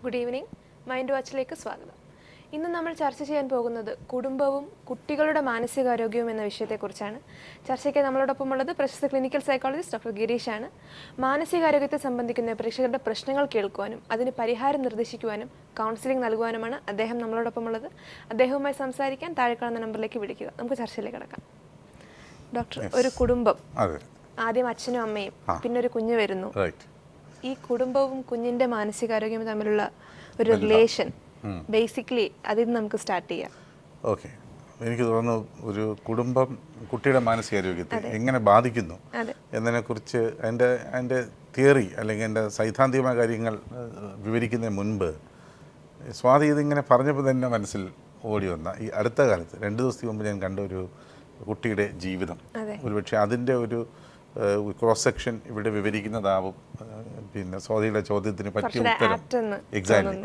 Good evening. Mind വാച്ചിലേക്ക് സ്വാഗതം. ഇന്ന് നമ്മൾ ചർച്ച ചെയ്യാൻ പോകുന്നത് കുടുംബവും കുട്ടികളുടെ മാനസികാരോഗ്യവും എന്ന വിഷയത്തെക്കുറിച്ചാണ്. ചർച്ചയ്ക്ക് നമ്മളോടൊപ്പം ഉള്ളത് പ്രശസ്ത ക്ലിനിക്കൽ സൈക്കോളജിസ്റ്റ് ഡോക്ടർ ഗിരീഷാണ്. മാനസികാരോഗ്യത്തെ സംബന്ധിക്കുന്ന പ്രേക്ഷകരുടെ പ്രശ്നങ്ങൾ കേൾക്കുവാനും അതിന് പരിഹാരം നിർദ്ദേശിക്കുവാനും കൗൺസിലിംഗ് നൽകുവാനുമാണ് അദ്ദേഹം നമ്മളോടൊപ്പം ഉള്ളത്. അദ്ദേഹവുമായി സംസാരിക്കാൻ താഴെ കാണുന്ന നമ്പറിലേക്ക് വിളിക്കുക. നമുക്ക് ചർച്ചയിലേക്ക് കിടക്കാം. ഡോക്ടർ, ഒരു കുടുംബം, ആദ്യം അച്ഛനും അമ്മയും പിന്നെ ഒരു കുഞ്ഞ് വരുന്നു. ഈ കുടുംബവും കുഞ്ഞിന്റെ മാനസികാരോഗ്യവും തമ്മിലുള്ള ഒരു റിലേഷൻ ബേസിക്കലി അതിൽ നമുക്ക് സ്റ്റാർട്ട് ചെയ്യാം. ഓക്കെ, എനിക്ക് തോന്നുന്നു ഒരു കുടുംബം കുട്ടിയുടെ മാനസികാരോഗ്യത്തെ എങ്ങനെ ബാധിക്കുന്നു എന്നതിനെക്കുറിച്ച് അതിൻ്റെ തിയറി അല്ലെങ്കിൽ എൻ്റെ സൈദ്ധാന്തികമായ കാര്യങ്ങൾ വിവരിക്കുന്നതിന് മുൻപ് സ്വാതി ഇതിങ്ങനെ പറഞ്ഞപ്പോൾ തന്നെ മനസ്സിൽ ഓടി വന്ന ഈ അടുത്ത കാലത്ത് 2 ദിവസത്തിന് മുമ്പ് ഞാൻ കണ്ട ഒരു കുട്ടിയുടെ ജീവിതം, ഒരുപക്ഷെ അതിൻ്റെ ഒരു ക്രോസ് സെക്ഷൻ ഇവിടെ വിവരിക്കുന്നതാവും പിന്നെ സ്വാതിയുടെ ചോദ്യത്തിന് പറ്റിയ ഉത്തരം. എക്സാക്ട്ലി.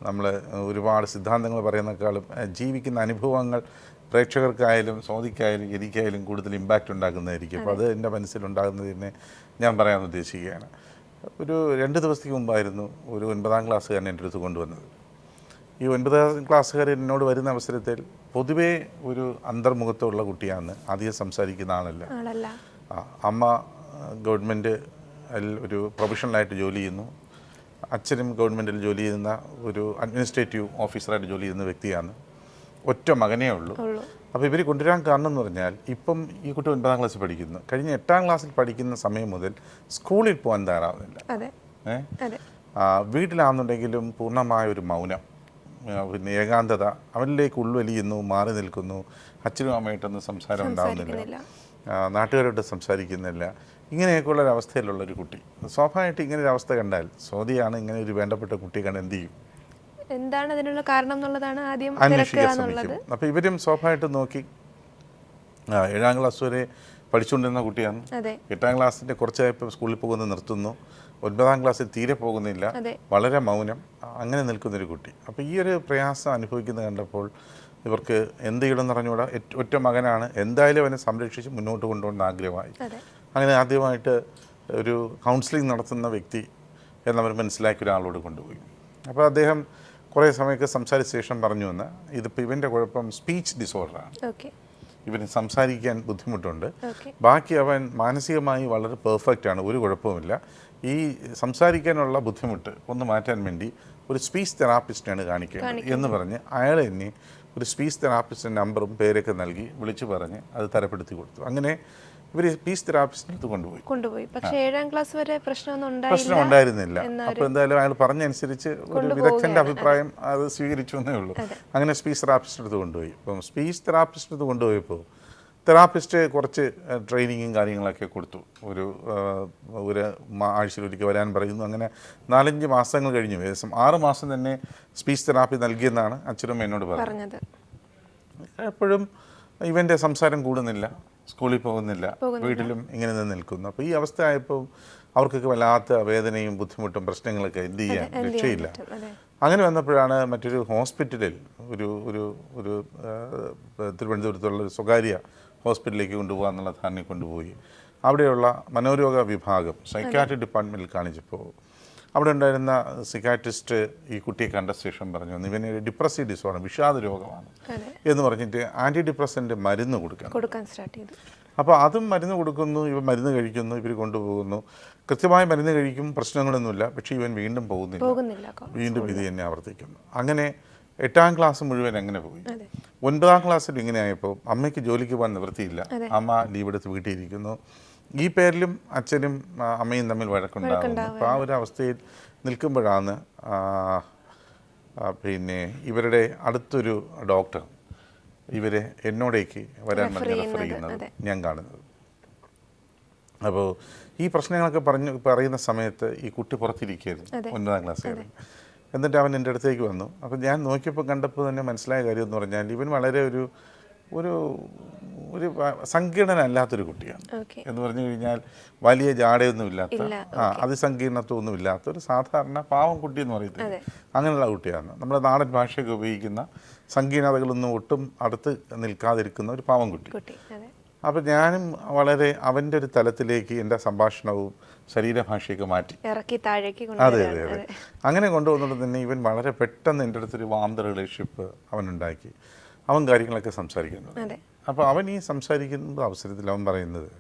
നമ്മൾ ഒരുപാട് സിദ്ധാന്തങ്ങൾ പറയുന്നേക്കാളും ജീവിക്കുന്ന അനുഭവങ്ങൾ പ്രേക്ഷകർക്കായാലും സ്വാതിക്കായാലും എനിക്കായാലും കൂടുതൽ ഇമ്പാക്റ്റ് ഉണ്ടാക്കുന്നതായിരിക്കും. അപ്പോൾ അത് എൻ്റെ മനസ്സിലുണ്ടാകുന്നതിനെ ഞാൻ പറയാൻ ഉദ്ദേശിക്കുകയാണ്. ഒരു 2 ദിവസത്തേക്ക് മുമ്പായിരുന്നു ഒരു 9ാം ക്ലാസ്സുകാരൻ എൻ്റെ അടുത്ത് കൊണ്ടുവന്നത്. ഈ 9ാം ക്ലാസ്സുകാരൻ എന്നോട് വരുന്ന അവസരത്തിൽ പൊതുവേ ഒരു അന്തർമുഖത്തുള്ള കുട്ടിയാണ്, അധികം സംസാരിക്കുന്ന ആളല്ല. അമ്മ ഗവൺമെൻറ് ഒരു പ്രൊഫഷണലായിട്ട് ജോലി ചെയ്യുന്നു, അച്ഛനും ഗവൺമെൻറ്റിൽ ജോലി ചെയ്യുന്ന ഒരു അഡ്മിനിസ്ട്രേറ്റീവ് ഓഫീസറായിട്ട് ജോലി ചെയ്യുന്ന വ്യക്തിയാണ്. ഒറ്റ മകനേ ഉള്ളൂ. അപ്പോൾ ഇവർ കൊണ്ടുവരാൻ കാരണം എന്ന് പറഞ്ഞാൽ ഇപ്പം ഈ കുട്ടി 9ാം ക്ലാസ്സിൽ പഠിക്കുന്നു. കഴിഞ്ഞ 8ാം ക്ലാസ്സിൽ പഠിക്കുന്ന സമയം മുതൽ സ്കൂളിൽ പോകാൻ തയ്യാറാവുന്നില്ല. വീട്ടിലാണെന്നുണ്ടെങ്കിലും പൂർണ്ണമായ ഒരു മൗനം, പിന്നെ ഏകാന്തത, അവരിലേക്ക് ഉൾവലിയുന്നു, മാറി നിൽക്കുന്നു, അച്ഛനും അമ്മയായിട്ടൊന്നും സംസാരം ഉണ്ടാകുന്നില്ല, നാട്ടുകാരോട്ട് സംസാരിക്കുന്നില്ല. ഇങ്ങനെയൊക്കെയുള്ള ഒരു അവസ്ഥയിലുള്ളൊരു കുട്ടി സ്വാഭാവികമായിട്ട് ഇങ്ങനെ ഒരു അവസ്ഥ കണ്ടാൽ സ്വാതിയാണ് ഇങ്ങനെ ഒരു വേണ്ടപ്പെട്ട കുട്ടി കണ്ട് എന്ത് ചെയ്യും, എന്താണ് അതിനുള്ള കാരണം എന്നുള്ളതാണ് ആദ്യം അന്വേഷിക്കാൻ ശ്രമിക്കും. അപ്പോൾ ഇവരും സ്വാഭാവികമായിട്ട് നോക്കി 7ാം ക്ലാസ് വരെ പഠിച്ചുകൊണ്ടിരുന്ന കുട്ടിയാണ്. 8ാം ക്ലാസ്സിൻ്റെ കുറച്ചായപ്പോൾ സ്കൂളിൽ പോകുന്നത് നിർത്തുന്നു, 9ാം ക്ലാസ്സിൽ തീരെ പോകുന്നില്ല, വളരെ മൗനം, അങ്ങനെ നിൽക്കുന്നൊരു കുട്ടി. അപ്പോൾ ഈ ഒരു പ്രയാസം അനുഭവിക്കുന്നത് കണ്ടപ്പോൾ ഇവർക്ക് എന്ത് ചെയ്യണമെന്ന് പറഞ്ഞുകൂടാ. ഒറ്റ മകനാണ്, എന്തായാലും അവനെ സംരക്ഷിച്ച് മുന്നോട്ട് കൊണ്ടുപോകേണ്ട ആഗ്രഹമായി. അങ്ങനെ ആദ്യമായിട്ട് ഒരു കൗൺസിലിംഗ് നടത്തുന്ന വ്യക്തി എന്നവർ മനസ്സിലാക്കിയ ഒരാളോട് കൊണ്ടുപോയി. അപ്പോൾ അദ്ദേഹം കുറേ സമയമൊക്കെ സംസാരിച്ച ശേഷം പറഞ്ഞു വന്ന് ഇതിപ്പോൾ ഇവൻ്റെ കുഴപ്പം സ്പീച്ച് ഡിസോർഡറാണ്, ഇവന് സംസാരിക്കാൻ ബുദ്ധിമുട്ടുണ്ട്, ബാക്കി അവൻ മാനസികമായി വളരെ പെർഫെക്റ്റാണ്, ഒരു കുഴപ്പവുമില്ല. ഈ സംസാരിക്കാനുള്ള ബുദ്ധിമുട്ട് ഒന്ന് മാറ്റാൻ വേണ്ടി ഒരു സ്പീച്ച് തെറാപ്പിസ്റ്റിനാണ് കാണിക്കേണ്ടത് എന്ന് പറഞ്ഞ് അയാൾ എന്നെ ഒരു സ്പീച്ച് തെറാപ്പിസ്റ്റിൻ്റെ നമ്പറും പേരൊക്കെ നൽകി വിളിച്ചു പറഞ്ഞ് അത് തരപ്പെടുത്തി കൊടുത്തു. അങ്ങനെ ഇവർ സ്പീച്ച് തെറാപ്പിസ്റ്റിനടുത്ത് കൊണ്ടുപോയി. പക്ഷേ 7ാം ക്ലാസ് വരെ പ്രശ്നം ഉണ്ടായിരുന്നില്ല. അപ്പോൾ എന്തായാലും അയാൾ പറഞ്ഞനുസരിച്ച് ഒരു വിദഗ്ധൻ്റെ അഭിപ്രായം അത് സ്വീകരിച്ചു എന്നേ ഉള്ളൂ. അങ്ങനെ സ്പീച്ച് തെറാപ്പിസ്റ്റിനടുത്ത് കൊണ്ടുപോയി. അപ്പം സ്പീച്ച് തെറാപ്പിസ്റ്റിനടുത്ത് കൊണ്ടുപോയപ്പോൾ തെറാപ്പിസ്റ്റ് കുറച്ച് ട്രെയിനിങ്ങും കാര്യങ്ങളൊക്കെ കൊടുത്തു. ഒരു ആഴ്ചയിലൊരിക്കൽ വരാൻ പറയുന്നു. അങ്ങനെ 4-5 മാസങ്ങൾ കഴിഞ്ഞു, ഏകദേശം 6 മാസം തന്നെ സ്പീച്ച് തെറാപ്പി നൽകിയെന്നാണ് അച്ഛനും എന്നോട് പറഞ്ഞത്. എപ്പോഴും ഇവൻ്റെ സംസാരം കൂടുന്നില്ല, സ്കൂളിൽ പോകുന്നില്ല, വീട്ടിലും ഇങ്ങനെ നിൽക്കുന്നു. അപ്പോൾ ഈ അവസ്ഥ ആയപ്പോൾ അവർക്കൊക്കെ വല്ലാത്ത വേദനയും ബുദ്ധിമുട്ടും പ്രശ്നങ്ങളൊക്കെ എന്ത് ചെയ്യാൻ രക്ഷയില്ല. അങ്ങനെ വന്നപ്പോഴാണ് മറ്റൊരു ഹോസ്പിറ്റലിൽ ഒരു തിരുവനന്തപുരത്തുള്ള ഒരു സ്വകാര്യ ഹോസ്പിറ്റലിലേക്ക് കൊണ്ടുപോകാമെന്നുള്ള ധാരണയിൽ കൊണ്ടുപോയി. അവിടെയുള്ള മനോരോഗ വിഭാഗം സൈക്കാട്രി ഡിപ്പാർട്ട്മെൻറ്റിൽ കാണിച്ചപ്പോൾ അവിടെ ഉണ്ടായിരുന്ന സൈക്കാട്രിസ്റ്റ് ഈ കുട്ടിയെ കണ്ട ശേഷം പറഞ്ഞു, ഇവന് ഡിപ്രസീവ് ഡിസോർഡർ, വിഷാദ രോഗമാണ് എന്ന് പറഞ്ഞിട്ട് ആൻറ്റി ഡിപ്രസൻ്റ് മരുന്ന് കൊടുക്കാൻ സ്റ്റാർട്ട് ചെയ്തു. അപ്പോൾ അതും മരുന്ന് കൊടുക്കുന്നു, ഇവൻ മരുന്ന് കഴിക്കുന്നു, ഇവർ കൊണ്ടുപോകുന്നു, കൃത്യമായ മരുന്ന് കഴിക്കും, പ്രശ്നങ്ങളൊന്നുമില്ല. പക്ഷേ ഇവൻ വീണ്ടും പോകുന്നില്ല, വീണ്ടും ഇത് തന്നെ ആവർത്തിക്കുന്നു. അങ്ങനെ 8ാം ക്ലാസ് മുഴുവൻ അങ്ങനെ പോയി. 9ാം ക്ലാസ്സിൽ ഇങ്ങനെ ആയപ്പോൾ അമ്മയ്ക്ക് ജോലിക്ക് പോകാൻ നിവൃത്തിയില്ല, അമ്മ ലീവ് എടുത്ത് വീട്ടിലിരിക്കുന്നു. ഈ പേരിലും അച്ഛനും അമ്മയും തമ്മിൽ വഴക്കുണ്ടാകുന്നു. അപ്പോൾ ആ ഒരു അവസ്ഥയിൽ നിൽക്കുമ്പോഴാണ് പിന്നെ ഇവരുടെ അടുത്തൊരു ഡോക്ടർ ഇവരെ എന്നോടേക്ക് വരാൻ പറഞ്ഞ് റെഫർ ചെയ്യുന്നത് ഞാൻ കാണുന്നത്. അപ്പോൾ ഈ പ്രശ്നങ്ങളൊക്കെ പറയുന്ന സമയത്ത് ഈ കുട്ടി പുറത്തിരിക്കുകയായിരുന്നു, 9ാം ക്ലാസ്സുകാരൻ. എന്നിട്ട് അവൻ എൻ്റെ അടുത്തേക്ക് വന്നു. അപ്പോൾ ഞാൻ നോക്കിയപ്പോൾ കണ്ടപ്പോൾ തന്നെ മനസ്സിലായ കാര്യം എന്ന് പറഞ്ഞാൽ ഇവൻ വളരെ ഒരു സങ്കീർണനല്ലാത്തൊരു കുട്ടിയാണ്. എന്ന് പറഞ്ഞു കഴിഞ്ഞാൽ വലിയ ജാടയൊന്നുമില്ലാത്ത, അതിസങ്കീർണത്വമൊന്നുമില്ലാത്ത ഒരു സാധാരണ പാവം കുട്ടി എന്ന് പറയുന്നത് അങ്ങനെയുള്ള കുട്ടിയാണ്. നമ്മുടെ നാടൻ ഭാഷയൊക്കെ ഉപയോഗിക്കുന്ന സങ്കീർണതകളൊന്നും ഒട്ടും അടുത്ത് നിൽക്കാതിരിക്കുന്ന ഒരു പാവം കുട്ടി. അപ്പോൾ ഞാനും വളരെ അവൻ്റെ ഒരു തലത്തിലേക്ക് എൻ്റെ സംഭാഷണവും ശരീരഭാഷയൊക്കെ മാറ്റി ഇറക്കി താഴേക്ക് അതെ അതെ അതെ അങ്ങനെ കൊണ്ടുവന്നുകൊണ്ട് തന്നെ ഇവൻ വളരെ പെട്ടെന്ന് എൻ്റെ അടുത്തൊരു വാം ദ റിലേഷൻഷിപ്പ് അവനുണ്ടാക്കി. അവൻ കാര്യങ്ങളൊക്കെ സംസാരിക്കുന്നത്. അപ്പോൾ അവൻ ഈ സംസാരിക്കുന്ന അവസരത്തിൽ അവൻ പറയുന്നത്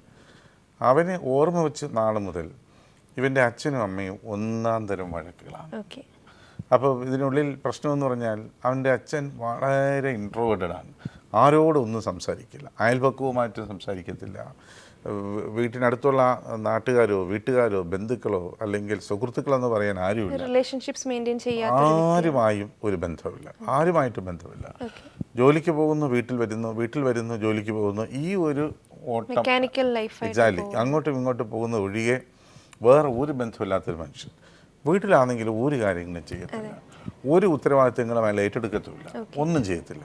അവനെ ഓർമ്മ വെച്ച് നാൾ മുതൽ ഇവൻ്റെ അച്ഛനും അമ്മയും ഒന്നാം തരം വഴക്കുകളാണ്. അപ്പോൾ ഇതിനുള്ളിൽ പ്രശ്നമെന്ന് പറഞ്ഞാൽ അവൻ്റെ അച്ഛൻ വളരെ ഇൻട്രോവേർട്ടഡാണ്. ആരോടൊന്നും സംസാരിക്കില്ല, അയൽപക്കവുമായിട്ട് സംസാരിക്കത്തില്ല. വീട്ടിനടുത്തുള്ള നാട്ടുകാരോ വീട്ടുകാരോ ബന്ധുക്കളോ അല്ലെങ്കിൽ സുഹൃത്തുക്കളെന്ന് പറയാൻ ആരുമില്ല. റിലേഷൻഷിപ്സ് മെയിൻറ്റെയിൻ ചെയ്യാൻ ആരുമായും ഒരു ബന്ധമില്ല, ആരുമായിട്ടും ബന്ധമില്ല. ജോലിക്ക് പോകുന്നു, വീട്ടിൽ വരുന്നു, ജോലിക്ക് പോകുന്നു. ഈ ഒരു ഓട്ടം എക്സാക്ട്ലി അങ്ങോട്ടും ഇങ്ങോട്ടും പോകുന്ന ഒഴികെ വേറെ ഒരു ബന്ധമില്ലാത്തൊരു മനുഷ്യൻ. വീട്ടിലാണെങ്കിൽ ഒരു കാര്യങ്ങളും ചെയ്യത്തില്ല, ഒരു ഉത്തരവാദിത്തങ്ങളും അയാൾ ഏറ്റെടുക്കത്തുമില്ല, ഒന്നും ചെയ്യത്തില്ല.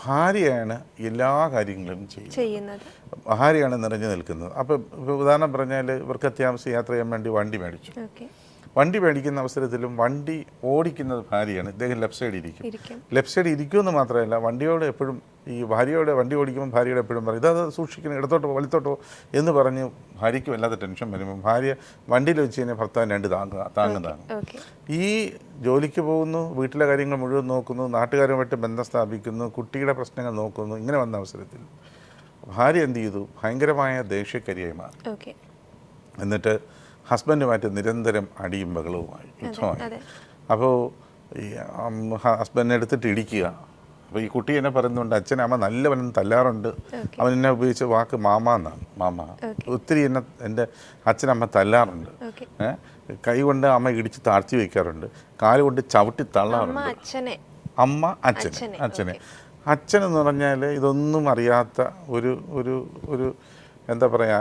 ഭാര്യയാണ് എല്ലാ കാര്യങ്ങളും ചെയ്യുന്നത്, ഭാര്യയാണ് നിറഞ്ഞു നിൽക്കുന്നത്. അപ്പോൾ ഉദാഹരണം പറഞ്ഞാൽ ഇവർക്ക് അത്യാവശ്യം യാത്ര ചെയ്യാൻ വേണ്ടി വണ്ടി മേടിച്ചു. വണ്ടി മേടിക്കുന്ന അവസരത്തിലും വണ്ടി ഓടിക്കുന്നത് ഭാര്യയാണ്, ഇദ്ദേഹം ലെഫ്റ്റ് സൈഡ് ഇരിക്കും. ലെഫ്റ്റ് സൈഡ് ഇരിക്കുമെന്ന് മാത്രമല്ല വണ്ടിയോട് എപ്പോഴും ഈ ഭാര്യയോട് വണ്ടി ഓടിക്കുമ്പോൾ ഭാര്യയോട് എപ്പോഴും പറയും ഇതത് സൂക്ഷിക്കണം, ഇടത്തോട്ടോ വലത്തോട്ടോ എന്ന് പറഞ്ഞ് ഭാര്യയ്ക്ക് വല്ലാത്ത ടെൻഷൻ വരുമ്പോൾ ഭാര്യ വണ്ടിയിൽ വെച്ച് കഴിഞ്ഞാൽ ഭർത്താവിന് രണ്ട് താങ്ങുന്നതാണ്. ഈ ജോലിക്ക് പോകുന്നു, വീട്ടിലെ കാര്യങ്ങൾ മുഴുവൻ നോക്കുന്നു, നാട്ടുകാരുമായിട്ട് ബന്ധം സ്ഥാപിക്കുന്നു, കുട്ടിയുടെ പ്രശ്നങ്ങൾ നോക്കുന്നു. ഇങ്ങനെ വന്ന അവസരത്തിൽ ഭാര്യ എന്ത് ചെയ്തു? ഭയങ്കരമായ ദേഷ്യക്കരിയായി മാറി. എന്നിട്ട് ഹസ്ബൻഡുമായിട്ട് നിരന്തരം അടിയും ബഹളവുമായി, യുദ്ധമായി. അപ്പോൾ ഈ ഹസ്ബൻഡിനെ എടുത്തിട്ട് ഇടിക്കുക. അപ്പോൾ ഈ കുട്ടി എന്നെ പറയുന്നുണ്ട് അച്ഛൻ അമ്മ നല്ലവനും തല്ലാറുണ്ട്. അവൻ എന്നെ ഉപയോഗിച്ച വാക്ക് മാമ എന്നാണ്. മാമ ഒത്തിരി എന്നെ എൻ്റെ അച്ഛനമ്മ തല്ലാറുണ്ട്. കൈ കൊണ്ട് അമ്മ ഇടിച്ച് താഴ്ത്തി വയ്ക്കാറുണ്ട്, കാലുകൊണ്ട് ചവിട്ടി തള്ളാറുണ്ട്. അമ്മ അച്ഛനെ അച്ഛനെന്ന് പറഞ്ഞാൽ ഇതൊന്നും അറിയാത്ത ഒരു എന്താ പറയുക,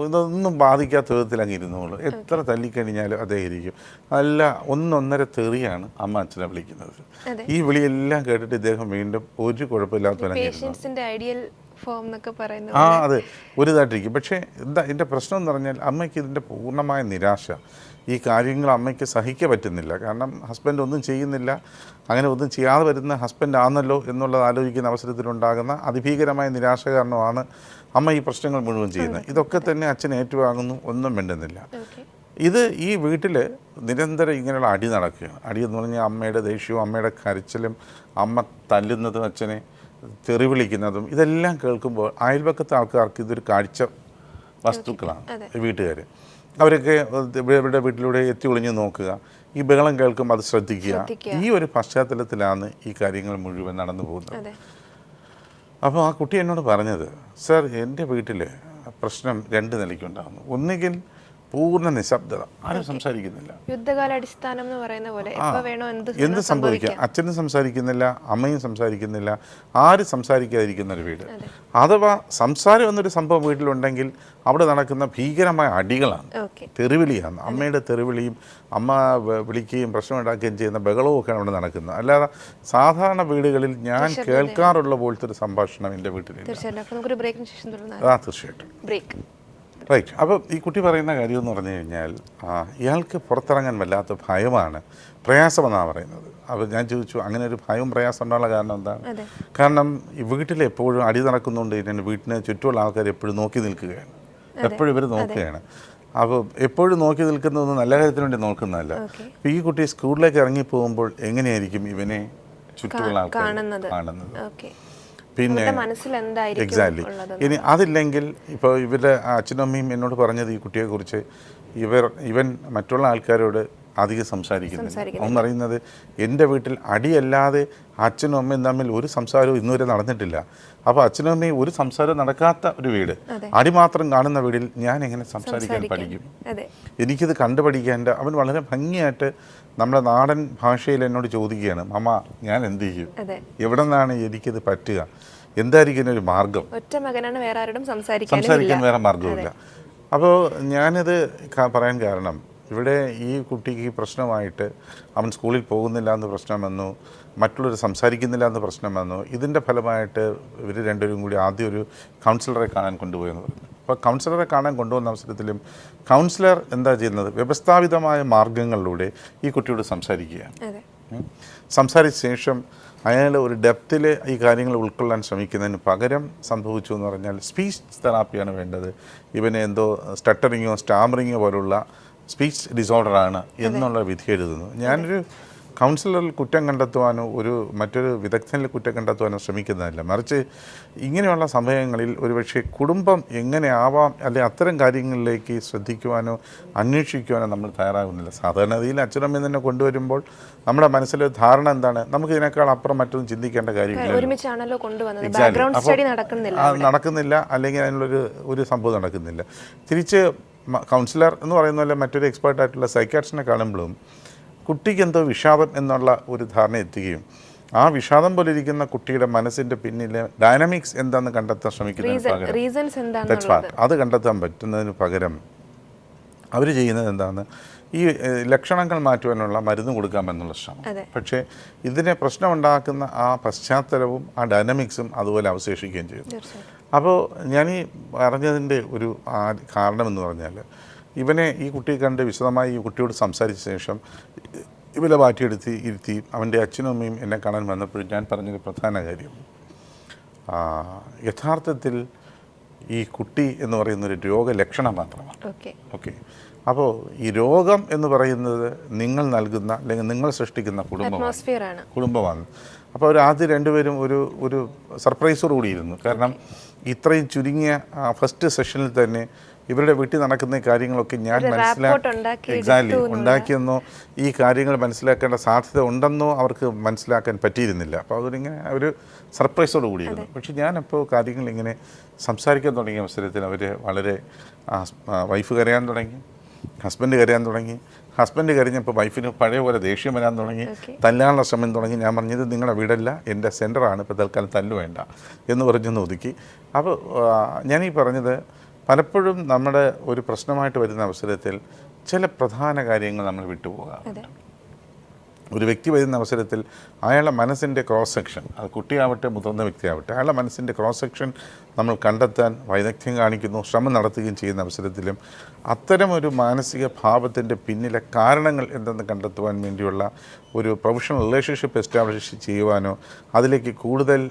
ഇതൊന്നും ബാധിക്കാത്ത വിധത്തിൽ അങ്ങ് ഇരുന്നോളൂ. എത്ര തല്ലിക്കഴിഞ്ഞാലും അതേ ഇരിക്കും. അല്ല, ഒന്നൊന്നര തെറിയാണ് അമ്മ അച്ഛനെ വിളിക്കുന്നത്. ഈ വിളിയെല്ലാം കേട്ടിട്ട് ഇദ്ദേഹം വീണ്ടും ഒരു കുഴപ്പമില്ലാത്ത അതെ ഒരു ഇതായിട്ടിരിക്കും. പക്ഷേ എന്താ ഇതിൻ്റെ പ്രശ്നം എന്ന് പറഞ്ഞാൽ അമ്മയ്ക്ക് ഇതിൻ്റെ പൂർണ്ണമായ നിരാശ. ഈ കാര്യങ്ങൾ അമ്മയ്ക്ക് സഹിക്കാൻ പറ്റുന്നില്ല. കാരണം ഹസ്ബൻഡ് ഒന്നും ചെയ്യുന്നില്ല, അങ്ങനെ ഒന്നും ചെയ്യാതെ വരുന്ന ഹസ്ബൻഡ് ആണല്ലോ എന്നുള്ളത് ആലോചിക്കുന്ന അവസരത്തിലുണ്ടാകുന്ന അതിഭീകരമായ നിരാശ കാരണമാണ് അമ്മ ഈ പ്രശ്നങ്ങൾ മുഴുവൻ ചെയ്യുന്നത്. ഇതൊക്കെ തന്നെ അച്ഛൻ ഏറ്റുവാങ്ങുന്നു, ഒന്നും വേണ്ടുന്നില്ല. ഇത് ഈ വീട്ടിൽ നിരന്തരം ഇങ്ങനെയുള്ള അടി നടക്കുകയാണ്. അടി എന്ന് പറഞ്ഞാൽ അമ്മയുടെ ദേഷ്യവും അമ്മയുടെ കരച്ചിലും അമ്മ തല്ലുന്നതും അച്ഛനെ തെറി വിളിക്കുന്നതും ഇതെല്ലാം കേൾക്കുമ്പോൾ അയൽപക്കത്തെ ആൾക്കാർക്ക് ഇതൊരു കാഴ്ച വസ്തുക്കളാണ്. വീട്ടുകാർ അവരൊക്കെ ഇവരുടെ വീട്ടിലൂടെ എത്തി ഒളിഞ്ഞ് നോക്കുക, ഈ ബഹളം കേൾക്കുമ്പോൾ അത് ശ്രദ്ധിക്കുക. ഈ ഒരു പശ്ചാത്തലത്തിലാണ് ഈ കാര്യങ്ങൾ മുഴുവൻ നടന്നു പോകുന്നത്. അപ്പോൾ ആ കുട്ടി എന്നോട് പറഞ്ഞത്, സർ എൻ്റെ വീട്ടിൽ പ്രശ്നം രണ്ട് നിലയ്ക്കുണ്ടാകുന്നു. ഒന്നുകിൽ പൂർണ്ണ നിശബ്ദത, ആരും സംസാരിക്കുന്നില്ല, യുദ്ധകാലാടിസ്ഥാനം എന്ന് പറയുന്ന പോലെ എന്ത് സംഭവിക്കാം. അച്ഛനും സംസാരിക്കുന്നില്ല, അമ്മയും സംസാരിക്കുന്നില്ല, ആരും സംസാരിക്കാതിരിക്കുന്ന ഒരു വീട്. അഥവാ സംസാരം എന്നൊരു സംഭവം വീട്ടിലുണ്ടെങ്കിൽ അവിടെ നടക്കുന്ന ഭീകരമായ അടികളാണ്, തെറിവിളിയാണ്. അമ്മയുടെ തെറിവിളിയും അമ്മ വിളിക്കുകയും പ്രശ്നമുണ്ടാക്കുകയും ചെയ്യുന്ന ബഹളവും ഒക്കെയാണ് അവിടെ നടക്കുന്നത്. അല്ലാതെ സാധാരണ വീടുകളിൽ ഞാൻ കേൾക്കാറുള്ള പോലത്തെ ഒരു സംഭാഷണം എൻ്റെ വീട്ടിലില്ല. തീർച്ചയായിട്ടും. റൈറ്റ്. അപ്പോൾ ഈ കുട്ടി പറയുന്ന കാര്യം എന്ന് പറഞ്ഞു കഴിഞ്ഞാൽ ഇയാൾക്ക് പുറത്തിറങ്ങാൻ വല്ലാത്ത ഭയമാണ്, പ്രയാസമെന്നാണ് പറയുന്നത്. അപ്പോൾ ഞാൻ ചോദിച്ചു അങ്ങനെ ഒരു ഭയവും പ്രയാസം ഉണ്ടാകാനുള്ള കാരണം എന്താണ്? കാരണം ഈ വീട്ടിൽ എപ്പോഴും അടി നടക്കുന്നുണ്ട്, ഇതിന് വീട്ടിന് ചുറ്റുമുള്ള ആൾക്കാർ എപ്പോഴും നോക്കി നിൽക്കുകയാണ്, എപ്പോഴും ഇവർ നോക്കുകയാണ്. അപ്പോൾ എപ്പോഴും നോക്കി നിൽക്കുന്നതൊന്നും നല്ല കാര്യത്തിന് വേണ്ടി നോക്കുന്നതല്ല. അപ്പോൾ ഈ കുട്ടി സ്കൂളിലേക്ക് ഇറങ്ങിപ്പോകുമ്പോൾ എങ്ങനെയായിരിക്കും ഇവനെ ചുറ്റുമുള്ള ആൾക്കാർ കാണുന്നത്? പിന്നെ എക്സാക്ട്ലി. ഇനി അതില്ലെങ്കിൽ ഇപ്പോൾ ഇവരുടെ അച്ഛനും അമ്മയും എന്നോട് പറഞ്ഞത് ഈ കുട്ടിയെക്കുറിച്ച് ഇവൻ മറ്റുള്ള ആൾക്കാരോട് അധികം സംസാരിക്കുന്നില്ല. അവൻ പറയുന്നത് എൻ്റെ വീട്ടിൽ അടിയല്ലാതെ അച്ഛനും അമ്മയും തമ്മിൽ ഒരു സംസാരവും ഇന്നുവരെ നടന്നിട്ടില്ല. അപ്പോൾ അച്ഛനും അമ്മയും ഒരു സംസാരം നടക്കാത്ത ഒരു വീട്, അടി മാത്രം കാണുന്ന വീടിൽ ഞാൻ എങ്ങനെ സംസാരിക്കാൻ പഠിക്കും? എനിക്കിത് കണ്ടുപഠിക്കാൻ അവൻ വളരെ ഭംഗിയായിട്ട് നമ്മുടെ നാടൻ ഭാഷയിൽ എന്നോട് ചോദിക്കുകയാണ്, മമ്മ ഞാൻ എന്ത് ചെയ്യും, എവിടെ നിന്നാണ് എനിക്കിത് പറ്റുക, എന്തായിരിക്കും ഒരു മാർഗം? സംസാരിക്കാൻ വേറെ മാർഗമില്ല. അപ്പോൾ ഞാനിത് പറയാൻ കാരണം ഇവിടെ ഈ കുട്ടിക്ക് പ്രശ്നമായിട്ട് അവൻ സ്കൂളിൽ പോകുന്നില്ല എന്ന് പ്രശ്നം വന്നു, മറ്റുള്ളവർ സംസാരിക്കുന്നില്ല എന്ന് പ്രശ്നം വന്നു. ഇതിൻ്റെ ഫലമായിട്ട് ഇവർ രണ്ടുപേരും കൂടി ആദ്യം ഒരു കൗൺസിലറെ കാണാൻ കൊണ്ടുപോയെന്ന് പറഞ്ഞു. അപ്പോൾ കൗൺസിലറെ കാണാൻ കൊണ്ടുവന്ന അവസരത്തിലും കൗൺസിലർ എന്താ ചെയ്യുന്നത്? വ്യവസ്ഥാപിതമായ മാർഗങ്ങളിലൂടെ ഈ കുട്ടിയോട് സംസാരിക്കുകയാണ്. സംസാരിച്ച ശേഷം അയാൾ ഒരു ഡെപ്തിൽ ഈ കാര്യങ്ങൾ ഉൾക്കൊള്ളാൻ ശ്രമിക്കുന്നതിന് പകരം സംഭവിച്ചു എന്ന് പറഞ്ഞാൽ സ്പീച്ച് തെറാപ്പിയാണ് വേണ്ടത്, ഇവന് എന്തോ സ്റ്റട്ടറിങ്ങോ സ്റ്റാമറിങ്ങോ പോലുള്ള സ്പീച്ച് ഡിസോർഡറാണ് എന്നുള്ള വിധി എഴുതുന്നു. ഞാനൊരു കൗൺസിലറിൽ കുറ്റം കണ്ടെത്തുവാനോ മറ്റൊരു വിദഗ്ധനിൽ കുറ്റം കണ്ടെത്തുവാനോ ശ്രമിക്കുന്നതല്ല, മറിച്ച് ഇങ്ങനെയുള്ള സമയങ്ങളിൽ ഒരുപക്ഷെ കുടുംബം എങ്ങനെ ആവാം അല്ലെങ്കിൽ അത്തരം കാര്യങ്ങളിലേക്ക് ശ്രദ്ധിക്കുവാനോ അന്വേഷിക്കുവാനോ നമ്മൾ തയ്യാറാകുന്നില്ല. സാധാരണഗതിയിൽ അച്ഛനമ്മയും തന്നെ കൊണ്ടുവരുമ്പോൾ നമ്മുടെ മനസ്സിലെ ധാരണ എന്താണ്, നമുക്ക് ഇതിനേക്കാൾ അപ്പുറം മറ്റൊന്നും ചിന്തിക്കേണ്ട കാര്യമില്ല, നടക്കുന്നില്ല, അല്ലെങ്കിൽ അതിനുള്ളൊരു സംഭവം നടക്കുന്നില്ല. തിരിച്ച് കൗൺസിലർ എന്ന് പറയുന്ന പോലെ മറ്റൊരു എക്സ്പേർട്ടായിട്ടുള്ള സൈക്കാട്രിസ്റ്റിനെ കാണുമ്പോഴും കുട്ടിക്ക് എന്തോ വിഷാദം എന്നുള്ള ഒരു ധാരണ എത്തുകയും ആ വിഷാദം പോലെ ഇരിക്കുന്ന കുട്ടിയുടെ മനസ്സിൻ്റെ പിന്നിലെ ഡൈനാമിക്സ് എന്താണെന്ന് കണ്ടെത്താൻ ശ്രമിക്കുന്നതിന് പകരം അത് കണ്ടെത്താൻ പറ്റുന്നതിന് പകരം അവർ ചെയ്യുന്നത് എന്താണ്, ഈ ലക്ഷണങ്ങൾ മാറ്റുവാനുള്ള മരുന്ന് കൊടുക്കാമെന്നുള്ള ശ്രമം. പക്ഷേ ഇതിനെ പ്രശ്നമുണ്ടാക്കുന്ന ആ പശ്ചാത്തലവും ആ ഡൈനാമിക്സും അതുപോലെ അവശേഷിക്കുകയും ചെയ്യുന്നു. അപ്പോൾ ഞാനീ പറഞ്ഞതിൻ്റെ ഒരു കാരണമെന്ന് പറഞ്ഞാൽ ഈ കുട്ടിയെ കണ്ട് വിശദമായി ഈ കുട്ടിയോട് സംസാരിച്ച ശേഷം ഇവരെ ഇരുത്തി അവൻ്റെ അച്ഛനും അമ്മയും എന്നെ കാണാൻ വന്നപ്പോഴും ഞാൻ പറഞ്ഞൊരു പ്രധാന കാര്യം, യഥാർത്ഥത്തിൽ ഈ കുട്ടി എന്ന് പറയുന്നൊരു രോഗലക്ഷണം മാത്രമാണ്. ഓക്കെ, അപ്പോൾ ഈ രോഗം എന്ന് പറയുന്നത് നിങ്ങൾ നൽകുന്ന അല്ലെങ്കിൽ നിങ്ങൾ സൃഷ്ടിക്കുന്ന കുടുംബമാണ്. അപ്പോൾ അവർ ആദ്യം രണ്ടുപേരും ഒരു സർപ്രൈസോട് കൂടിയിരുന്നു. കാരണം ഇത്രയും ചുരുങ്ങിയ ഫസ്റ്റ് സെഷനിൽ തന്നെ ഇവരുടെ വീട്ടിൽ നടക്കുന്ന കാര്യങ്ങളൊക്കെ ഞാൻ ഉണ്ടാക്കിയെന്നോ ഈ കാര്യങ്ങൾ മനസ്സിലാക്കേണ്ട സാധ്യത ഉണ്ടെന്നോ അവർക്ക് മനസ്സിലാക്കാൻ പറ്റിയിരുന്നില്ല. അപ്പോൾ അവരിങ്ങനെ ഒരു സർപ്രൈസോട് കൂടിയിരുന്നു. പക്ഷെ ഞാനപ്പോൾ കാര്യങ്ങളിങ്ങനെ സംസാരിക്കാൻ തുടങ്ങിയ അവസരത്തിൽ അവർ വളരെ വൈഫ് കരയാൻ തുടങ്ങി, ഹസ്ബൻഡ് കരയാൻ തുടങ്ങി. ഹസ്ബൻഡ് കരഞ്ഞപ്പോൾ വൈഫിന് പഴയ പോലെ ദേഷ്യം വരാൻ തുടങ്ങി, തല്ലാനുള്ള ശ്രമം തുടങ്ങി. ഞാൻ പറഞ്ഞത് നിങ്ങളുടെ വീടല്ല, എൻ്റെ സെൻറ്ററാണ്, ഇപ്പോൾ തൽക്കാലം തല്ലു വേണ്ട എന്ന് പറഞ്ഞൊന്ന് ഒതുക്കി. അപ്പോൾ ഞാനീ പറഞ്ഞത് പലപ്പോഴും നമ്മുടെ ഒരു പ്രശ്നമായിട്ട് വരുന്ന അവസരത്തിൽ ചില പ്രധാന കാര്യങ്ങൾ നമ്മൾ വിട്ടുപോകാറുണ്ട്. ഒരു വ്യക്തി വരുന്ന അവസരത്തിൽ അയാളുടെ മനസ്സിൻ്റെ ക്രോസ് സെക്ഷൻ, അത് കുട്ടിയാവട്ടെ മുതിർന്ന വ്യക്തിയാവട്ടെ, അയാളുടെ മനസ്സിൻ്റെ ക്രോസ് സെക്ഷൻ നമ്മൾ കണ്ടെത്താൻ വൈദഗ്ധ്യം കാണിക്കുന്നു, ശ്രമം നടത്തുകയും ചെയ്യുന്ന അവസരത്തിലും അത്തരമൊരു മാനസിക ഭാവത്തിൻ്റെ പിന്നിലെ കാരണങ്ങൾ എന്തെന്ന് കണ്ടെത്തുവാൻ വേണ്ടിയുള്ള ഒരു പ്രൊഫഷണൽ റിലേഷൻഷിപ്പ് എസ്റ്റാബ്ലിഷ് ചെയ്യുവാനോ അതിലേക്ക് കൂടുതൽ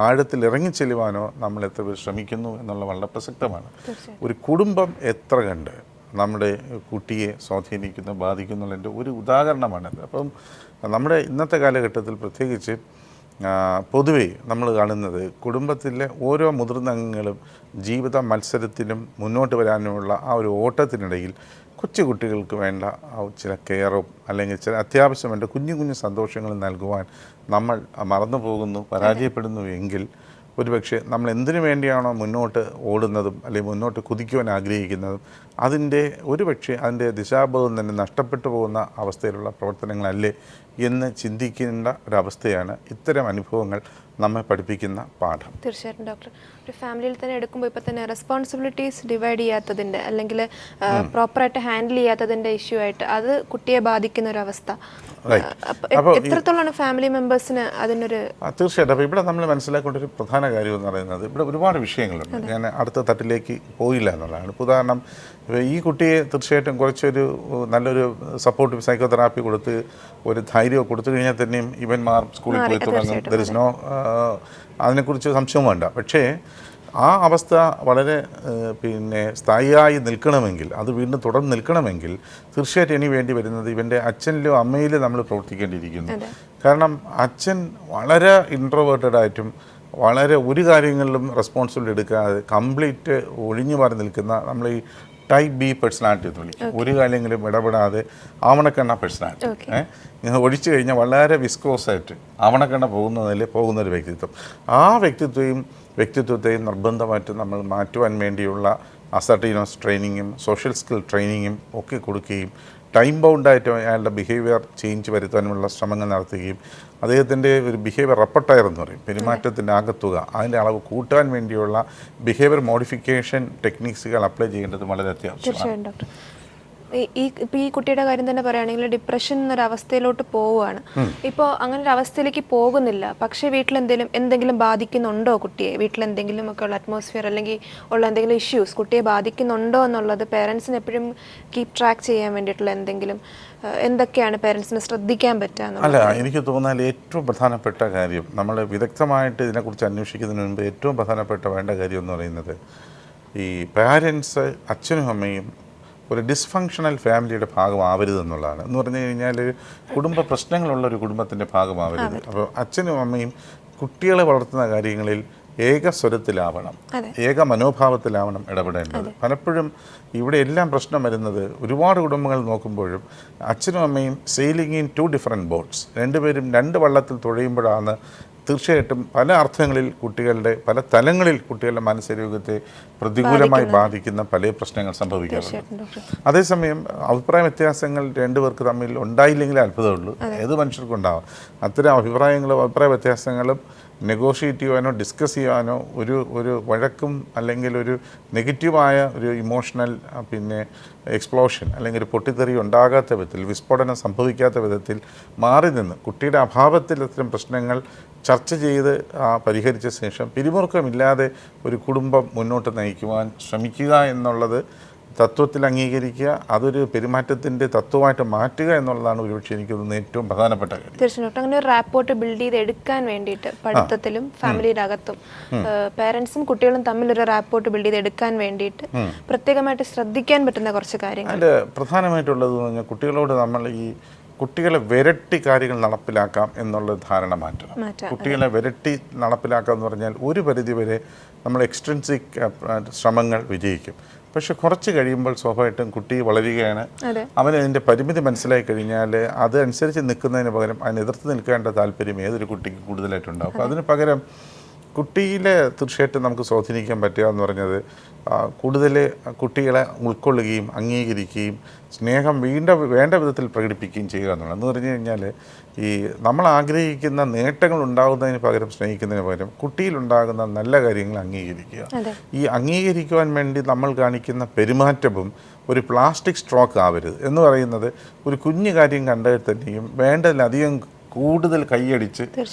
ആഴത്തിൽ ഇറങ്ങിച്ചെല്ലുവാനോ നമ്മൾ എത്ര ശ്രമിക്കുന്നു എന്നുള്ള വളരെ പ്രസക്തമാണ്. ഒരു കുടുംബം എത്ര കണ്ട് നമ്മുടെ കുട്ടിയെ സ്വാധീനിക്കുന്നു, ബാധിക്കുന്നുള്ളതിൻ്റെ ഒരു ഉദാഹരണമാണിത്. അപ്പം നമ്മുടെ ഇന്നത്തെ കാലഘട്ടത്തിൽ പ്രത്യേകിച്ച് പൊതുവെ നമ്മൾ കാണുന്നത് കുടുംബത്തിലെ ഓരോ മുതിർന്ന അംഗങ്ങളും ജീവിത മത്സരത്തിലും മുന്നോട്ട് വരാനുമുള്ള ആ ഒരു ഓട്ടത്തിനിടയിൽ കൊച്ചു കുട്ടികൾക്ക് വേണ്ട ചില കെയറും അല്ലെങ്കിൽ ചില അത്യാവശ്യം വേണ്ട കുഞ്ഞു കുഞ്ഞു സന്തോഷങ്ങളും നൽകുവാൻ നമ്മൾ മറന്നു പോകുന്നു, പരാജയപ്പെടുന്നു എങ്കിൽ ഒരുപക്ഷെ നമ്മൾ എന്തിനു വേണ്ടിയാണോ മുന്നോട്ട് ഓടുന്നതും അല്ലെങ്കിൽ മുന്നോട്ട് കുതിക്കുവാൻ ആഗ്രഹിക്കുന്നതും ഒരുപക്ഷെ അതിൻ്റെ ദിശാബോധം തന്നെ നഷ്ടപ്പെട്ടു പോകുന്ന അവസ്ഥയിലുള്ള പ്രവർത്തനങ്ങളല്ലേ എന്ന് ചിന്തിക്കേണ്ട ഒരവസ്ഥയാണ് ഇത്തരം അനുഭവങ്ങൾ നമ്മെ പഠിപ്പിക്കുന്ന പാഠം. തീർച്ചയായിട്ടും ഡോക്ടർ, ഒരു ഫാമിലിയിൽ തന്നെ എടുക്കുമ്പോൾ ഇപ്പോൾ തന്നെ റെസ്പോൺസിബിലിറ്റീസ് ഡിവൈഡ് ചെയ്യാത്തതിൻ്റെ അല്ലെങ്കിൽ പ്രോപ്പറായിട്ട് ഹാൻഡിൽ ചെയ്യാത്തതിൻ്റെ ഇഷ്യൂ ആയിട്ട് അത് കുട്ടിയെ ബാധിക്കുന്ന ഒരു അവസ്ഥ എത്രത്തോളമാണ് ഫാമിലി മെമ്പേഴ്സിന് അതിനൊരു? തീർച്ചയായിട്ടും. അപ്പോൾ ഇവിടെ നമ്മൾ മനസ്സിലാക്കേണ്ട ഒരു പ്രധാന കാര്യം എന്ന് പറയുന്നത് ഇവിടെ ഒരുപാട് വിഷയങ്ങളുണ്ട്. ഞാൻ അടുത്ത തട്ടിലേക്ക് പോയില്ല എന്നുള്ളതാണ്. ഉദാഹരണം, ഈ കുട്ടിയെ തീർച്ചയായിട്ടും കുറച്ചൊരു നല്ലൊരു സപ്പോർട്ടീവ് സൈക്കോതെറാപ്പി കൊടുത്ത് ഒരു ധൈര്യം കൊടുത്തു കഴിഞ്ഞാൽ തന്നെയും ഇവന്മാർ സ്കൂളിൽ പോയി തുടങ്ങും. ദർ ഇസ് നോ അതിനെക്കുറിച്ച് സംശയം വേണ്ട. പക്ഷേ ആ അവസ്ഥ വളരെ സ്ഥായിയായി നിൽക്കണമെങ്കിൽ, അത് വീണ്ടും തുടർന്ന് നിൽക്കണമെങ്കിൽ തീർച്ചയായിട്ടും ഇനി വേണ്ടി വരുന്നത് ഇവൻ്റെ അച്ഛനിലോ അമ്മയിലോ നമ്മൾ പ്രവർത്തിക്കേണ്ടിയിരിക്കുന്നു. കാരണം അച്ഛൻ വളരെ ഇൻട്രോവേർട്ടഡായിട്ടും വളരെ ഒരു കാര്യങ്ങളിലും റെസ്പോൺസിബിലിറ്റി എടുക്കാതെ കംപ്ലീറ്റ് ഒഴിഞ്ഞു മാറി നിൽക്കുന്ന നമ്മൾ ഈ ടൈപ്പ് ബി പേഴ്സണാലിറ്റി എന്ന് വിളിക്കും. ഒരു കാര്യങ്ങളും ഇടപെടാതെ ആവണക്കെണ്ണ പേഴ്സണാലിറ്റി ഇങ്ങനെ ഒഴിച്ചു കഴിഞ്ഞാൽ വളരെ വിസ്കോസായിട്ട് ആവണക്കെണ്ണ പോകുന്നൊരു വ്യക്തിത്വം. ആ വ്യക്തിത്വത്തെയും നിർബന്ധമായിട്ട് നമ്മൾ മാറ്റുവാൻ വേണ്ടിയുള്ള അസർട്ടീനോസ് ട്രെയിനിങ്ങും സോഷ്യൽ സ്കിൽ ട്രെയിനിങ്ങും ഒക്കെ കൊടുക്കുകയും ടൈം ബൗണ്ടായിട്ട് അയാളുടെ ബിഹേവിയർ ചേഞ്ച് വരുത്താനുള്ള ശ്രമങ്ങൾ നടത്തുകയും അദ്ദേഹത്തിൻ്റെ ഒരു ബിഹേവിയർ റെപ്പർട്ടയർ എന്ന് പറയും, പെരുമാറ്റത്തിൻ്റെ ആകത്തുക, അതിൻ്റെ അളവ് കൂട്ടാൻ വേണ്ടിയുള്ള ബിഹേവിയർ മോഡിഫിക്കേഷൻ ടെക്നിക്സുകൾ അപ്ലൈ ചെയ്യേണ്ടത് വളരെ അത്യാവശ്യമാണ്. ഇപ്പോൾ ഈ കുട്ടിയുടെ കാര്യം തന്നെ പറയുകയാണെങ്കിൽ ഡിപ്രഷൻ എന്നൊരവസ്ഥയിലോട്ട് പോവുകയാണ്. ഇപ്പോൾ അങ്ങനെ ഒരു അവസ്ഥയിലേക്ക് പോകുന്നില്ല, പക്ഷേ എന്തെങ്കിലും ബാധിക്കുന്നുണ്ടോ കുട്ടിയെ? വീട്ടിലെന്തെങ്കിലും ഒക്കെ ഉള്ള അറ്റ്മോസ്ഫിയർ അല്ലെങ്കിൽ ഉള്ള എന്തെങ്കിലും ഇഷ്യൂസ് കുട്ടിയെ ബാധിക്കുന്നുണ്ടോ എന്നുള്ളത് പേരൻസിന് എപ്പോഴും കീപ് ട്രാക്ക് ചെയ്യാൻ വേണ്ടിയിട്ടുള്ള എന്തൊക്കെയാണ് പേരൻസിന് ശ്രദ്ധിക്കാൻ പറ്റുക? അല്ല, എനിക്ക് തോന്നാൽ ഏറ്റവും പ്രധാനപ്പെട്ട കാര്യം, നമ്മൾ വിദഗ്ധമായിട്ട് ഇതിനെക്കുറിച്ച് അന്വേഷിക്കുന്നതിന് മുൻപ് ഏറ്റവും പ്രധാനപ്പെട്ട വേണ്ട കാര്യം എന്ന് പറയുന്നത്, ഈ പാരൻസ്, അച്ഛനും അമ്മയും ഒരു ഡിസ്ഫങ്ഷണൽ ഫാമിലിയുടെ ഭാഗമാവരുത് എന്നുള്ളതാണ്. എന്ന് പറഞ്ഞു കഴിഞ്ഞാൽ കുടുംബ പ്രശ്നങ്ങളുള്ള ഒരു കുടുംബത്തിൻ്റെ ഭാഗമാവരുത്. അപ്പോൾ അച്ഛനും അമ്മയും കുട്ടികളെ വളർത്തുന്ന കാര്യങ്ങളിൽ ഏകസ്വരത്തിലാവണം, ഏക മനോഭാവത്തിലാവണം ഇടപെടേണ്ടത്. പലപ്പോഴും ഇവിടെ എല്ലാം പ്രശ്നം വരുന്നത്, ഒരുപാട് കുടുംബങ്ങൾ നോക്കുമ്പോഴും അച്ഛനും അമ്മയും സെയിലിംഗ് ഇൻ 2 ഡിഫറെൻറ്റ് ബോട്ട്സ്, രണ്ടുപേരും 2 വള്ളത്തിൽ തുഴയുമ്പോഴാണ് തീർച്ചയായിട്ടും പല അർത്ഥങ്ങളിൽ പല തലങ്ങളിൽ കുട്ടികളുടെ മാനസികാരോഗ്യത്തെ പ്രതികൂലമായി ബാധിക്കുന്ന പല പ്രശ്നങ്ങൾ സംഭവിക്കാറുണ്ട്. അതേസമയം അഭിപ്രായ വ്യത്യാസങ്ങൾ രണ്ടുപേർക്ക് തമ്മിൽ ഉണ്ടായില്ലെങ്കിലേ അത്ഭുതമുള്ളൂ. ഏത് മനുഷ്യർക്കും ഉണ്ടാവാം. അത്തരം അഭിപ്രായങ്ങളും അഭിപ്രായ വ്യത്യാസങ്ങളും നെഗോഷിയേറ്റ് ചെയ്യാനോ ഡിസ്കസ് ചെയ്യാനോ ഒരു വഴക്കും അല്ലെങ്കിൽ ഒരു നെഗറ്റീവായ ഒരു ഇമോഷണൽ എക്സ്പ്ലോഷൻ അല്ലെങ്കിൽ ഒരു പൊട്ടിത്തെറി ഉണ്ടാകാത്ത വിധത്തിൽ, വിസ്ഫോടനം സംഭവിക്കാത്ത വിധത്തിൽ മാറി നിന്ന് കുട്ടിയുടെ അഭാവത്തിൽ അത്തരം പ്രശ്നങ്ങൾ ചർച്ച ചെയ്ത് പരിഹരിച്ച ശേഷം പിരിമുറുക്കമില്ലാതെ ഒരു കുടുംബം മുന്നോട്ട് നയിക്കുവാൻ ശ്രമിക്കുക എന്നുള്ളത് തത്വത്തിൽ അംഗീകരിക്കുക, അതൊരു പെരുമാറ്റത്തിൻ്റെ തത്വമായിട്ട് മാറ്റുക എന്നുള്ളതാണ് ഒരുപക്ഷെ എനിക്ക് തോന്നുന്നത് ഏറ്റവും പ്രധാനപ്പെട്ട കാര്യം. തീർച്ചയായിട്ടും അങ്ങനെ ഒരു റാപ്പോർട്ട് ബിൽഡ് ചെയ്ത് എടുക്കാൻ വേണ്ടിയിട്ട് പഠിത്തത്തിലും ഫാമിലിയുടെ അകത്തും പേരൻസും കുട്ടികളും തമ്മിൽ ഒരു റാപ്പോർട്ട് ബിൽഡ് ചെയ്ത് എടുക്കാൻ വേണ്ടിയിട്ട് പ്രത്യേകമായിട്ട് ശ്രദ്ധിക്കാൻ പറ്റുന്ന കുറച്ച് കാര്യങ്ങൾ. അതിൻ്റെ പ്രധാനമായിട്ടുള്ളത് എന്ന് പറഞ്ഞാൽ, കുട്ടികളോട് നമ്മൾ കുട്ടികളെ വിരട്ടി കാര്യങ്ങൾ നടപ്പിലാക്കാം എന്നുള്ള ധാരണ മാറ്റണം. കുട്ടികളെ വിരട്ടി നടപ്പിലാക്കുക എന്ന് പറഞ്ഞാൽ ഒരു പരിധിവരെ നമ്മൾ എക്സ്ട്രിൻസിക് ശ്രമങ്ങൾ വിജയിക്കും. പക്ഷെ കുറച്ച് കഴിയുമ്പോൾ സ്വാഭാവികമായിട്ടും കുട്ടി വളരുകയാണ്. അവന് അതിൻ്റെ പരിമിതി മനസ്സിലായി കഴിഞ്ഞാൽ അതനുസരിച്ച് നിൽക്കുന്നതിന് പകരം അതിന് എതിർത്ത് നിൽക്കേണ്ട താല്പര്യം ഏതൊരു കുട്ടിക്ക് കൂടുതലായിട്ടുണ്ടാകും. അപ്പോൾ അതിന് പകരം കുട്ടിയിലെ തീർച്ചയായിട്ടും നമുക്ക് സ്വാധീനിക്കാൻ പറ്റുക എന്ന് പറഞ്ഞത് കൂടുതൽ കുട്ടികളെ ഉൾക്കൊള്ളുകയും അംഗീകരിക്കുകയും സ്നേഹം വേണ്ട വിധത്തിൽ പ്രകടിപ്പിക്കുകയും ചെയ്യുക എന്നുള്ളത്. എന്ന് പറഞ്ഞു കഴിഞ്ഞാൽ നമ്മൾ ആഗ്രഹിക്കുന്ന നേട്ടങ്ങൾ ഉണ്ടാകുന്നതിന് പകരം, സ്നേഹിക്കുന്നതിന് പകരം കുട്ടിയിലുണ്ടാകുന്ന നല്ല കാര്യങ്ങൾ അംഗീകരിക്കുക. ഈ അംഗീകരിക്കുവാൻ വേണ്ടി നമ്മൾ കാണിക്കുന്ന പെരുമാറ്റവും ഒരു പ്ലാസ്റ്റിക് സ്ട്രോക്ക് ആവരുത്. എന്ന് പറയുന്നത് ഒരു കുഞ്ഞു കാര്യം കണ്ടാൽ തന്നെയും വേണ്ടതിലധികം കൂടുതൽ കൈയടിച്ച്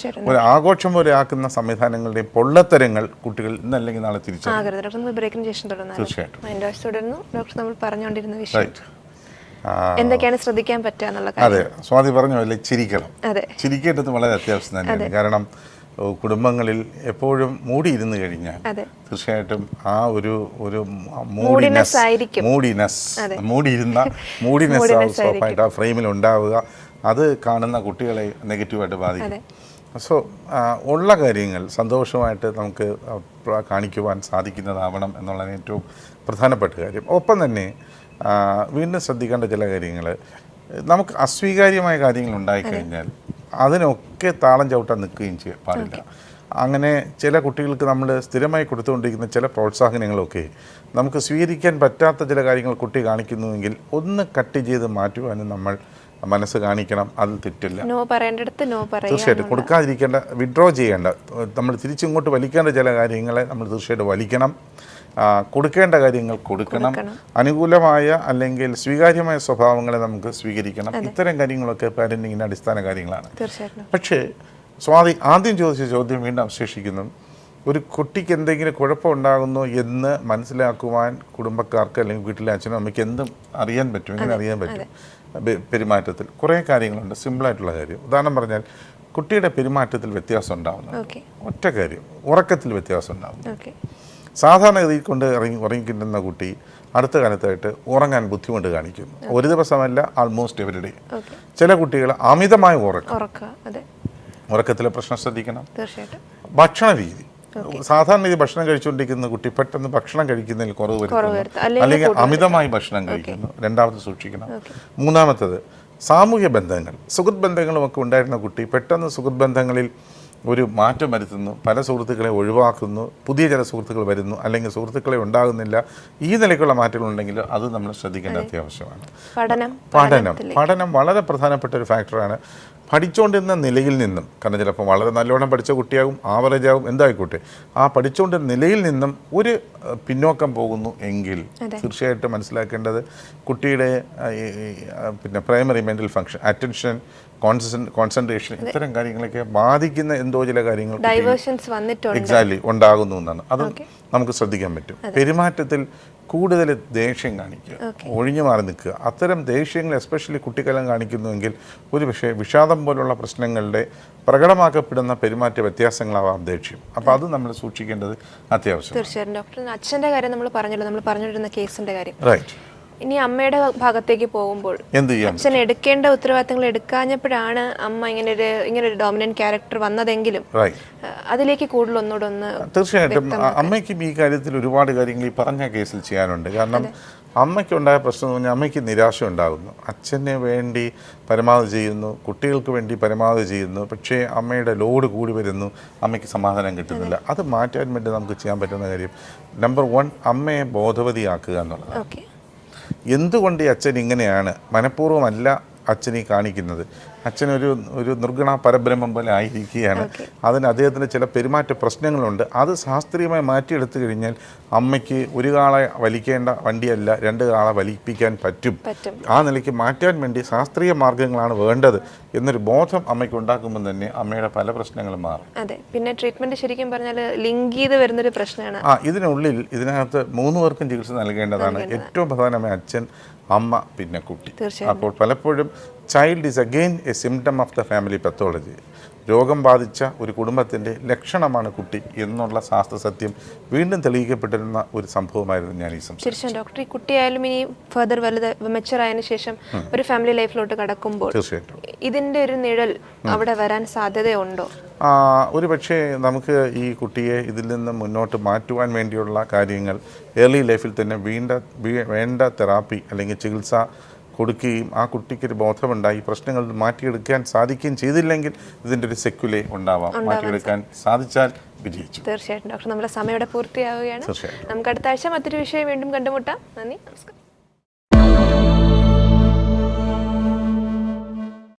ഒരു ആഘോഷം പോലെ ആക്കുന്ന സംവിധാനങ്ങളുടെയും പൊള്ളത്തരങ്ങൾ കുട്ടികൾ ഇന്നല്ലെങ്കിൽ നാളെ എന്തൊക്കെയാണ് ശ്രദ്ധിക്കാൻ പറ്റുക? അതെ, സ്വാതി പറഞ്ഞ പോലെ ചിരിക്കണം. ചിരിക്കേണ്ടത് വളരെ അത്യാവശ്യം തന്നെയാണ്. കാരണം കുടുംബങ്ങളിൽ എപ്പോഴും മൂടിയിരുന്ന് കഴിഞ്ഞാൽ തീർച്ചയായിട്ടും ആ ഒരു മൂഡിനെസ് സ്വാഭാവികമായിട്ട് ആ ഫ്രെയിമിൽ ഉണ്ടാവുക. അത് കാണുന്ന കുട്ടികളെ നെഗറ്റീവായിട്ട് ബാധിക്കും. സോ ഉള്ള കാര്യങ്ങൾ സന്തോഷമായിട്ട് നമുക്ക് കാണിക്കുവാൻ സാധിക്കുന്നതാവണം എന്നുള്ളതാണ് ഏറ്റവും പ്രധാനപ്പെട്ട കാര്യം. ഒപ്പം തന്നെ വീണ്ടും ശ്രദ്ധിക്കേണ്ട ചില കാര്യങ്ങൾ, നമുക്ക് അസ്വീകാര്യമായ കാര്യങ്ങൾ ഉണ്ടായിക്കഴിഞ്ഞാൽ അതിനൊക്കെ താളം ചവിട്ടാൻ നിൽക്കുകയും ചെയ്യാൻ പാടില്ല. അങ്ങനെ ചില കുട്ടികൾക്ക് നമ്മൾ സ്ഥിരമായി കൊടുത്തുകൊണ്ടിരിക്കുന്ന ചില പ്രോത്സാഹനങ്ങളൊക്കെ നമുക്ക് സ്വീകരിക്കാൻ പറ്റാത്ത ചില കാര്യങ്ങൾ കുട്ടി കാണിക്കുന്നുവെങ്കിൽ ഒന്ന് കട്ട് ചെയ്ത് മാറ്റുവാനും നമ്മൾ മനസ്സ് കാണിക്കണം. അത് തെറ്റില്ല. തീർച്ചയായിട്ടും കൊടുക്കാതിരിക്കേണ്ട, വിഡ്രോ ചെയ്യേണ്ട, നമ്മൾ തിരിച്ചിങ്ങോട്ട് വലിക്കേണ്ട ചില കാര്യങ്ങളെ നമ്മൾ തീർച്ചയായിട്ടും വലിക്കണം. കൊടുക്കേണ്ട കാര്യങ്ങൾ കൊടുക്കണം. അനുകൂലമായ അല്ലെങ്കിൽ സ്വീകാര്യമായ സ്വഭാവങ്ങളെ നമുക്ക് സ്വീകരിക്കണം. ഇത്തരം കാര്യങ്ങളൊക്കെ പാരന്റിങ്ങിൻ്റെ അടിസ്ഥാന കാര്യങ്ങളാണ്. പക്ഷേ സ്വാതി ആദ്യം ചോദിച്ച ചോദ്യം വീണ്ടും അവശേഷിക്കുന്നു. ഒരു കുട്ടിക്ക് എന്തെങ്കിലും കുഴപ്പമുണ്ടാകുന്നു എന്ന് മനസ്സിലാക്കുവാൻ കുടുംബക്കാർക്ക് അല്ലെങ്കിൽ വീട്ടിലെ അച്ഛനും അമ്മയ്ക്ക് എന്തും അറിയാൻ പറ്റും. എങ്ങനെ അറിയാൻ പറ്റും? പെരുമാറ്റത്തിൽ കുറേ കാര്യങ്ങളുണ്ട്. സിമ്പിളായിട്ടുള്ള കാര്യം, ഉദാഹരണം പറഞ്ഞാൽ കുട്ടിയുടെ പെരുമാറ്റത്തിൽ വ്യത്യാസം ഉണ്ടാകുന്നു. ഒറ്റ കാര്യം, ഉറക്കത്തിൽ വ്യത്യാസം ഉണ്ടാകുന്നു. സാധാരണഗതിയിൽ കൊണ്ട് ഉറങ്ങിക്കിട്ടുന്ന കുട്ടി അടുത്ത കാലത്തായിട്ട് ഉറങ്ങാൻ ബുദ്ധിമുട്ട് കാണിക്കുന്നു. ഒരു ദിവസമല്ല, ആൾമോസ്റ്റ് എവരി ഡേ. ചില കുട്ടികൾ അമിതമായ ഉറക്കത്തിലെ പ്രശ്നം ശ്രദ്ധിക്കണം. ഭക്ഷണ രീതി, സാധാരണ രീതി ഭക്ഷണം കഴിച്ചുകൊണ്ടിരിക്കുന്ന കുട്ടി പെട്ടെന്ന് ഭക്ഷണം കഴിക്കുന്നതിൽ കുറവ് വരുത്തുന്നു, അല്ലെങ്കിൽ അമിതമായി ഭക്ഷണം കഴിക്കുന്നു. രണ്ടാമത് സൂക്ഷിക്കണം. മൂന്നാമത്തത് സാമൂഹ്യ ബന്ധങ്ങൾ, സുഹൃത്ത് ബന്ധങ്ങളുമൊക്കെ ഉണ്ടായിരുന്ന കുട്ടി പെട്ടെന്ന് സുഹൃത്ത് ബന്ധങ്ങളിൽ ഒരു മാറ്റം വരുത്തുന്നു, പല സുഹൃത്തുക്കളെ ഒഴിവാക്കുന്നു, പുതിയ ചില സുഹൃത്തുക്കൾ വരുന്നു, അല്ലെങ്കിൽ സുഹൃത്തുക്കളെ ഉണ്ടാകുന്നില്ല. ഈ നിലയ്ക്കുള്ള മാറ്റങ്ങളുണ്ടെങ്കിൽ അത് നമ്മൾ ശ്രദ്ധിക്കേണ്ട അത്യാവശ്യമാണ്. പഠനം വളരെ പ്രധാനപ്പെട്ട ഒരു ഫാക്ടറാണ്. പഠിച്ചുകൊണ്ടിരുന്ന നിലയിൽ നിന്നും, കാരണം ചിലപ്പോൾ വളരെ നല്ലോണം പഠിച്ച കുട്ടിയാകും, ആവറേജ് ആകും, എന്തായിക്കോട്ടെ, ആ പഠിച്ചുകൊണ്ടിരുന്ന നിലയിൽ നിന്നും ഒരു പിന്നോക്കം പോകുന്നു എങ്കിൽ തീർച്ചയായിട്ടും മനസ്സിലാക്കേണ്ടത് കുട്ടിയുടെ പിന്നെ primary mental function, attention, concentration, ഇത്തരം കാര്യങ്ങളൊക്കെ ബാധിക്കുന്ന എന്തോ ചില കാര്യങ്ങൾ എക്സാക്ട്ലി ഉണ്ടാകുന്നു എന്നാണ്. അത് നമുക്ക് ശ്രദ്ധിക്കാൻ പറ്റും. പെരുമാറ്റത്തിൽ കൂടുതൽ ദേഷ്യം കാണിക്കുക, ഒഴിഞ്ഞു മാറി നിൽക്കുക, അത്തരം ദേഷ്യങ്ങൾ എസ്പെഷ്യലി കുട്ടിക്കാലം കാണിക്കുന്നുവെങ്കിൽ ഒരു പക്ഷേ വിഷാദം പോലുള്ള പ്രശ്നങ്ങളുടെ പ്രകടമാക്കപ്പെടുന്ന പെരുമാറ്റ വ്യത്യാസങ്ങളാവാം ദേഷ്യം. അപ്പോൾ അത് നമ്മൾ സൂക്ഷിക്കേണ്ടത് അത്യാവശ്യം. തീർച്ചയായും ഡോക്ടർ, അച്ഛൻ്റെ കാര്യം നമ്മൾ പറഞ്ഞിരുന്ന കേസിൻ്റെ കാര്യം. റൈറ്റ്. ഇനി അമ്മയുടെ ഭാഗത്തേക്ക് പോകുമ്പോൾ എന്ത് ചെയ്യാം? അച്ഛൻ എടുക്കേണ്ട ഉത്തരവാദിത്തങ്ങൾ എടുക്കാഞ്ഞപ്പോഴാണ് അമ്മ ഇങ്ങനൊരു ഡോമിനന്റ് ക്യാരക്ടർ വന്നതെങ്കിലും അതിലേക്ക് കൂടുതൽ ഒന്നുകൂടെ തീർച്ചയായിട്ടും അമ്മയ്ക്കും ഈ കാര്യത്തിൽ ഒരുപാട് കാര്യങ്ങൾ ഈ പറഞ്ഞ കേസിൽ ചെയ്യാനുണ്ട്. കാരണം അമ്മയ്ക്കുണ്ടായ പ്രശ്നം എന്ന് പറഞ്ഞാൽ അമ്മയ്ക്ക് നിരാശ ഉണ്ടാകുന്നു. അച്ഛന് വേണ്ടി പരമാവധി ചെയ്യുന്നു, കുട്ടികൾക്ക് വേണ്ടി പരമാവധി ചെയ്യുന്നു, പക്ഷേ അമ്മയുടെ ലോഡ് കൂടി വരുന്നു, അമ്മയ്ക്ക് സമാധാനം കിട്ടുന്നില്ല. അത് മാറ്റാൻ വേണ്ടി നമുക്ക് ചെയ്യാൻ പറ്റുന്ന കാര്യം നമ്പർ 1, അമ്മയെ ബോധവതിയാക്കുക എന്നുള്ളതാണ്. എന്തുകൊണ്ട് ഈ അച്ഛൻ ഇങ്ങനെയാണ്, മനഃപൂർവ്വമല്ല അച്ഛൻ ഈ കാണിക്കുന്നത്. അച്ഛനൊരു നിർഗുണ പരബ്രഹ്മം പോലെ ആയിരിക്കുകയാണ്. അതിന് അദ്ദേഹത്തിന് ചില പെരുമാറ്റ പ്രശ്നങ്ങളുണ്ട്. അത് ശാസ്ത്രീയമായി മാറ്റിയെടുത്തു കഴിഞ്ഞാൽ അമ്മയ്ക്ക് ഒരു കാളെ വലിക്കേണ്ട വണ്ടിയല്ല 2 കാളെ വലിപ്പിക്കാൻ പറ്റും. ആ നിലയ്ക്ക് മാറ്റാൻ വേണ്ടി ശാസ്ത്രീയ മാർഗങ്ങളാണ് വേണ്ടത് എന്നൊരു ബോധം അമ്മയ്ക്ക് ഉണ്ടാക്കുമ്പോൾ തന്നെ അമ്മയുടെ പല പ്രശ്നങ്ങളും മാറും. അതെ, പിന്നെ ട്രീറ്റ്മെന്റ് ശരിക്കും പറഞ്ഞാൽ ലിങ്ക് ചെയ്ത് വരുന്നൊരു പ്രശ്നമാണ്. ഇതിനകത്ത് 3 പേർക്കും ചികിത്സ നൽകേണ്ടതാണ്. ഏറ്റവും പ്രധാനമായി അച്ഛൻ, അമ്മ, പിന്നെ കുട്ടി. അപ്പോൾ പലപ്പോഴും child is again A symptom of the family pathology. രോഗം ബാധിച്ച ഒരു കുടുംബത്തിൻ്റെ ലക്ഷണമാണ് കുട്ടി എന്നുള്ള ശാസ്ത്ര സത്യം വീണ്ടും തെളിയിക്കപ്പെട്ടിരുന്ന ഒരു സംഭവമായിരുന്നു ഞാൻ ഈ സംസാരിച്ചത്. തീർച്ചയായും ഡോക്ടർ, ഈ കുട്ടിയായാലും ഇനി ഫർദർ മെച്ചർ ആയതിനു ശേഷം ഒരു ഫാമിലി ലൈഫിലോട്ട് കടക്കുമ്പോൾ തീർച്ചയായിട്ടും ഇതിൻ്റെ ഒരു നിഴൽ അവിടെ വരാൻ സാധ്യതയുണ്ടോ? ഒരു പക്ഷേ നമുക്ക് ഈ കുട്ടിയെ ഇതിൽ നിന്ന് മുന്നോട്ട് മാറ്റുവാൻ വേണ്ടിയുള്ള കാര്യങ്ങൾ ഏർലി ലൈഫിൽ തന്നെ വേണ്ട തെറാപ്പി അല്ലെങ്കിൽ ചികിത്സ കൊടുക്കുകയും ആ കുട്ടിക്കൊരു ബോധമുണ്ടായി പ്രശ്നങ്ങൾ മാറ്റിയെടുക്കാൻ സാധിക്കുകയും ചെയ്തില്ലെങ്കിൽ ഇതിൻ്റെ ഒരു സെക്യുലേ ഉണ്ടാവാം. മാറ്റിയെടുക്കാൻ സാധിച്ചാൽ വിജയിച്ചു. തീർച്ചയായിട്ടും ഡോക്ടർ, നമ്മുടെ സമയം ഇവിടെ പൂർത്തിയാവുകയാണ്. നമുക്ക് അടുത്ത ആഴ്ച മറ്റൊരു വിഷയം വീണ്ടും കണ്ടുമുട്ടാം. നന്ദി, നമസ്കാരം.